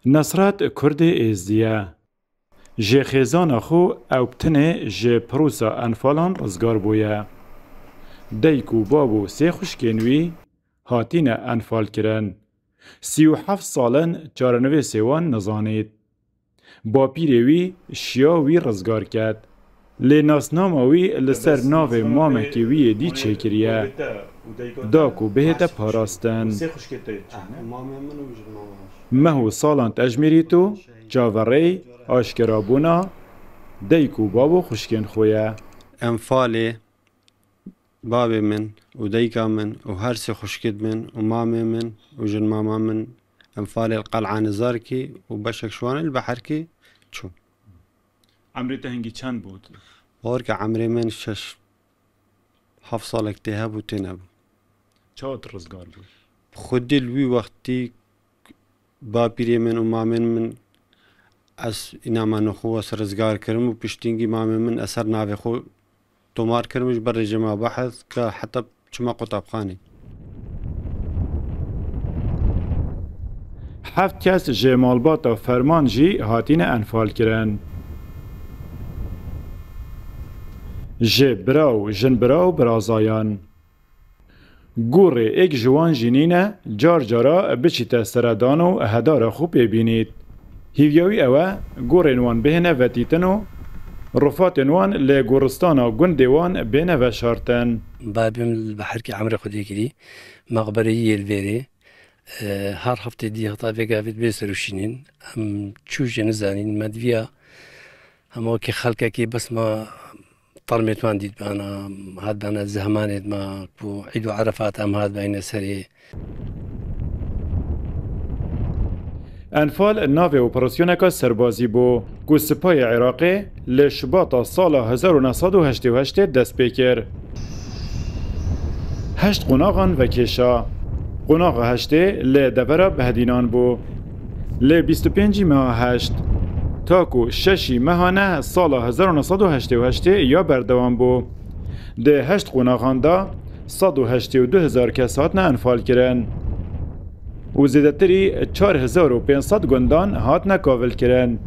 نصرات کرد ازدیه جه خیزان خو او بتنه جه پروسا انفالان رزگار بویا. دیکو بابو سی خوشکنوی هاتین انفال کرن. 37 سالن چارنوی سیوان نزانید. با پیروی شیاوی رزگار کرد. لی ناسناموی لسر ناو مامکی وی دی چکریه. داکو بهتا پاراستن. مهو سالان تجمیری تو جاوری آشکرابونا دیکو بابو خوشکن خویا. انفالی بابي من وديكا من وهرسي خشكد من ومامي من وجن ماما من انفالي القلعة نزاركي وبشك شوان البحركي شو عمري تهنجي چند بود؟ بورك عمري من شش حفصلك تهب وتنب چهات رزگار بود؟ خودي الوي وقتي بابيري من ومامي من اس انما نخو رزگار كرم وبشتينجي مامي من اثر نافي خو تومار كرمش برا جماعة بحث كحتى شما قطب خاني. هفت کس جمالبات و فرمان جی هاتین انفال کرن. براو جن براو برازایان. گوره ایک جوان جنینه جار جارا بچیت سردان و هدار خوب ببینید. هیویاوی اوه گوره نوان بهنه وطیتنو رفات نوان لگورستانا گندوان بین و شارتن. بابیم البحر که عمر خودی کردی مقبره الویری هر هفته دی هتا وگاوید بیسروشینین هم چوش نزانین مدویا هم که خلقه که بس ما طرمتوان دید بانا هاد بانا زهمانید ما بو عيد عرفات هم هاد بین سری. انفال ناو اپراسیونکا سربازی بو گو سپای عراقی لشباط سال 1988 دست پیکر. 8 قناغان و کشا. قناغ 8 لدورا بهدینان بو. ل 25 ماه 8 تاکو 6 ماهانه سال 1988 یا بردوان بو. ده 8 قناغان دا 182,000 کس هاتن انفال کرن. و زیدتری 4500 گندان هات نکاول کرن.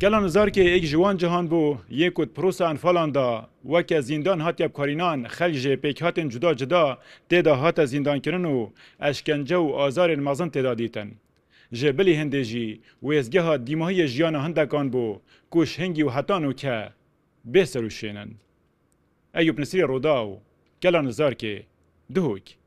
گلان زار که ایک جوان جهان بو یکوت پروس انفالان دا وکه زندان هات یب کارینان خلج پیک هاتن جدا جدا تیدا هات زندان کرن و اشکنجه و آزار مازن تیدا دیتن. جبلی هنده جی و ازگه ها دیماهی جیان هندکان بو کوش هنگی و حتانو که بسرو شینن. ایوب نصیر روداو گلان زار که دهوک.